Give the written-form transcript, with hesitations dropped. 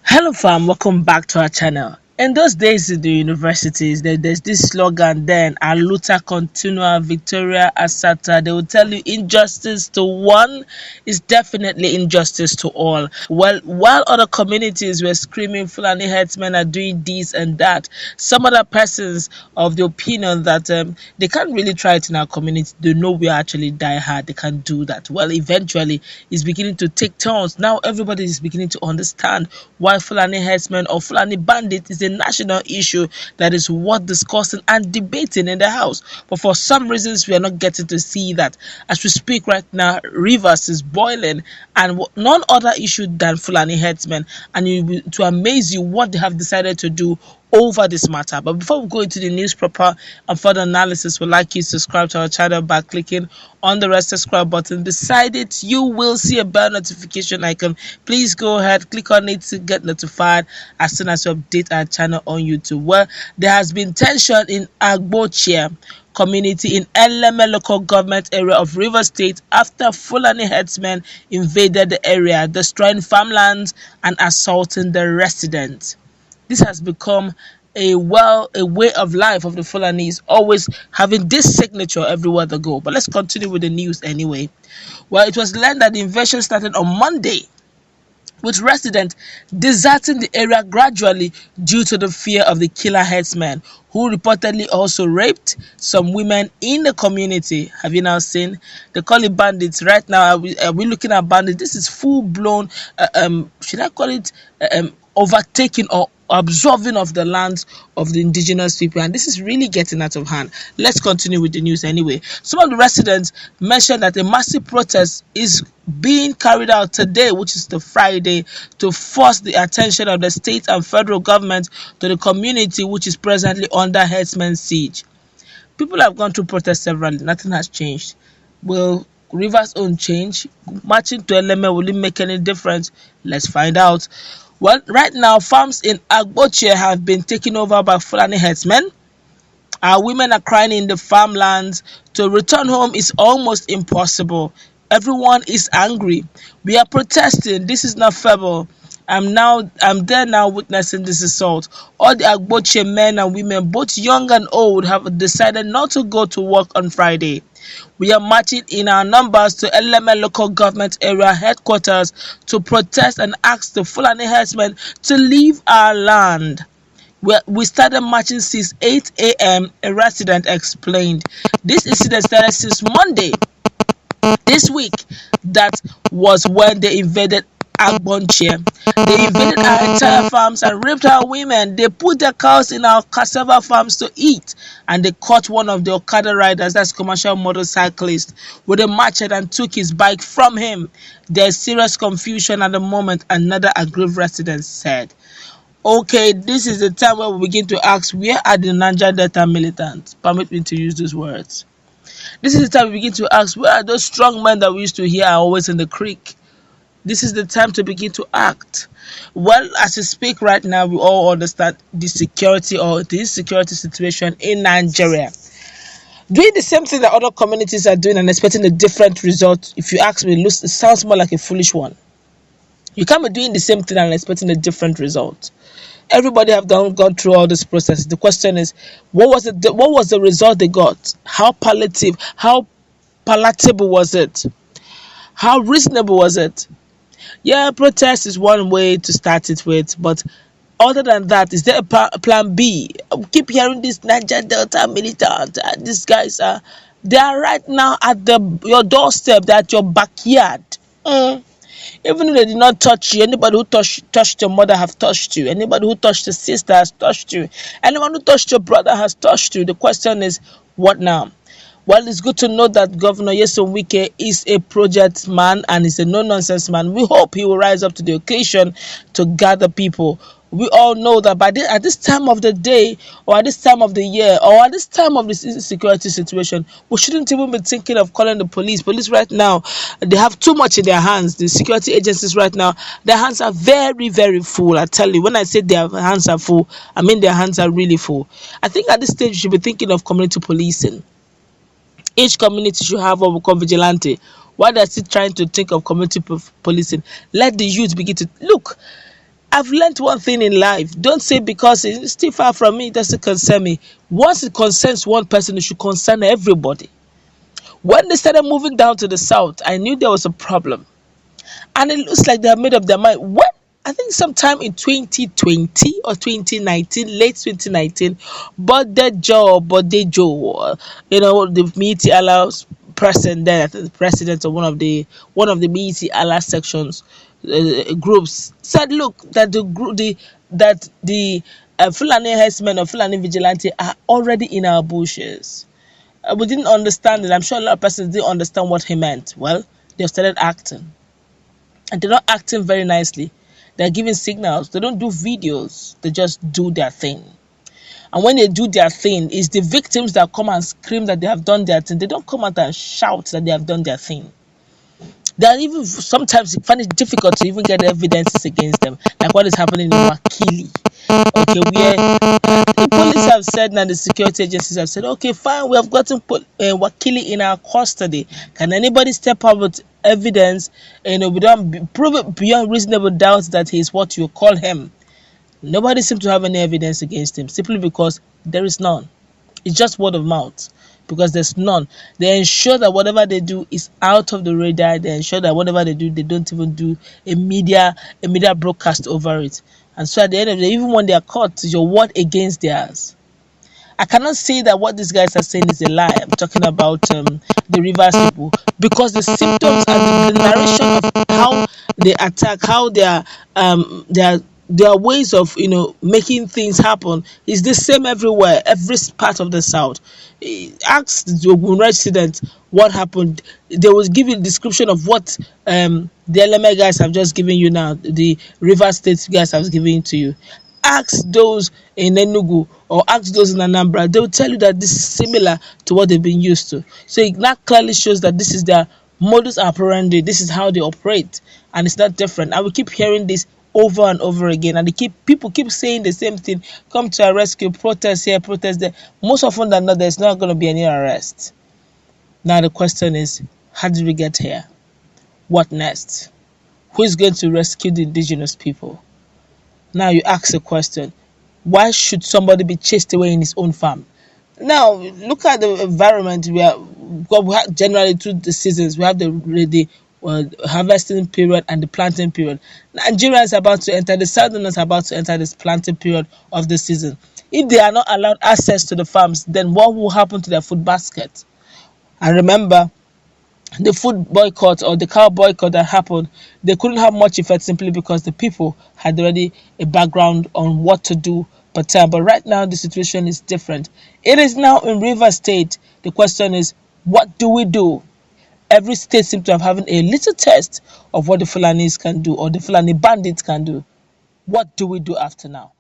Hello fam, welcome back to our channel. In those days in the universities, there's this slogan then, Aluta Continua Victoria Asata. They will tell you injustice to one is definitely injustice to all. Well, while other communities were screaming Fulani Herdsmen are doing this and that, some other persons of the opinion that they can't really try it in our community. They know we are actually die hard. They can't do that. Well, eventually, it's beginning to take turns. Now everybody is beginning to understand why Fulani Herdsmen or Fulani Bandit is a national issue that is worth discussing and debating in the house. But for some reasons, we are not getting to see that. As we speak right now, Rivers is boiling, and none other issue than Fulani Herdsmen. And to amaze you what they have decided to do over this matter. But before we go into the news proper and further analysis, we'd like you to subscribe to our channel by clicking on the red subscribe button. Beside it, you will see a bell notification icon. Please go ahead, click on it to get notified as soon as we update our channel on YouTube. Well, there has been tension in Agbochia community in Eleme local government area of Rivers State after Fulani herdsmen invaded the area, destroying farmlands and assaulting the residents. This has become a way of life of the Fulanis, always having this signature everywhere they go. But let's continue with the news anyway. Well, it was learned that the invasion started on Monday, with residents deserting the area gradually due to the fear of the killer herdsmen, who reportedly also raped some women in the community. Have you now seen? They call it bandits. Right now, are we looking at bandits? This is full-blown, should I call it overtaking or absorbing of the lands of the indigenous people, and this is really getting out of hand. Let's continue with the news anyway. Some of the residents mentioned that a massive protest is being carried out today, which is the Friday, to force the attention of the state and federal government to the community, which is presently under herdsmen siege. People have gone through protests severally. Nothing has changed. Will Rivers' own change? Marching to Eleme, will it make any difference? Let's find out. Well, right now, farms in Agbochie have been taken over by Fulani herdsmen. Our women are crying in the farmlands. To return home is almost impossible. Everyone is angry. We are protesting. This is not fair. I'm there now witnessing this assault. All the Agbochie men and women, both young and old, have decided not to go to work on Friday. We are marching in our numbers to Eleme local government area headquarters to protest and ask the Fulani herdsmen to leave our land. We started marching since 8 a.m., a resident explained. This incident started since Monday this week. That was when they invaded Agbochie. They invaded our entire farms and raped our women. They put their cows in our cassava farms to eat, and they caught one of the Okada riders, that's commercial motorcyclist, with a machete and took his bike from him. There's serious confusion at the moment, another aggrieved resident said. Okay, this is the time where we begin to ask, where are the Niger Delta militants? Permit me to use those words. This is the time we begin to ask, where are those strong men that we used to hear are always in the creek? This is the time to begin to act. Well, as we speak right now, we all understand the security or the insecurity situation in Nigeria. Doing the same thing that other communities are doing and expecting a different result, if you ask me, it sounds more like a foolish one. You can't be doing the same thing and expecting a different result. Everybody have gone through all this process. The question is, what was the result they got? How palatable was it? How reasonable was it? Yeah, protest is one way to start it with, but other than that, is there a plan B? I keep hearing this Niger Delta militant. These guys they are right now at your doorstep. They're at your backyard. Even if they did not touch you, anybody who touched your mother have touched you. Anybody who touched your sister has touched you. Anyone who touched your brother has touched you. The question is, what now? Well, it's good to know that Governor Nyesom Wike is a project man and is a no-nonsense man. We hope he will rise up to the occasion to gather people. We all know that at this time of the day, or at this time of the year, or at this time of this insecurity situation, we shouldn't even be thinking of calling the police. Police right now, they have too much in their hands. The security agencies right now, their hands are very, very full. I tell you, when I say their hands are full, I mean their hands are really full. I think at this stage, we should be thinking of community policing. Each community should have what we call vigilante. Why does it trying to think of community policing? Let the youth begin to look. I've learned one thing in life. Don't say because it's still far from me, it doesn't concern me. Once it concerns one person, it should concern everybody. When they started moving down to the south, I knew there was a problem. And it looks like they have made up their mind. When I think sometime in 2020 or 2019, late 2019, but they Joe, the Meeti allows person there, I think the president of one of the Meeti Allah sections groups said, look, that the group the Fulani Herdsmen or Fulani vigilante are already in our bushes. We didn't understand it. I'm sure a lot of persons didn't understand what he meant. Well, they started acting, and they're not acting very nicely. They're giving signals. They don't do videos. They just do their thing. And when they do their thing, it's the victims that come and scream that they have done their thing. They don't come out and shout that they have done their thing. They are even sometimes find it difficult to even get evidences against them, like what is happening in Wakili. Okay, where the police have said, and the security agencies have said, okay, fine, we have gotten Wakili in our custody. Can anybody step up with evidence? We don't prove it beyond reasonable doubt that he is what you call him. Nobody seems to have any evidence against him, simply because there is none. It's just word of mouth, because there's none. They ensure that whatever they do is out of the radar. They ensure that whatever they do, they don't even do a media broadcast over it. And so at the end of the day, even when they are caught, it's your word against theirs. I cannot say that what these guys are saying is a lie. I'm talking about the Rivers people, because the symptoms and the narration of how they attack, how their ways of making things happen is the same everywhere, every part of the south. Ask the Ogun resident what happened. They will give you a description of what the LMA guys have just given you now, the River State guys have given to you. Ask those in Enugu or ask those in Anambra. They will tell you that this is similar to what they've been used to. So it now clearly shows that this is their modus operandi. This is how they operate, and it's not different. I will keep hearing this over and over again, and people keep saying the same thing. Come to our rescue, protest here, protest there. Most often than not, there's not going to be any arrest. Now the question is, how did we get here? What next? Who is going to rescue the indigenous people? Now you ask a question: why should somebody be chased away in his own farm? Now look at the environment. We have generally two the seasons. We have the harvesting period and the planting period. Nigeria is about to enter, the southerners are about to enter this planting period of the season. If they are not allowed access to the farms, then what will happen to their food basket? And remember, the food boycott or the cow boycott that happened, they couldn't have much effect simply because the people had already a background on what to do. But right now the situation is different. It is now in River State. The question is, what do we do? Every state seems to have having a little test of what the Fulanis can do or the Fulani bandits can do. What do we do after now?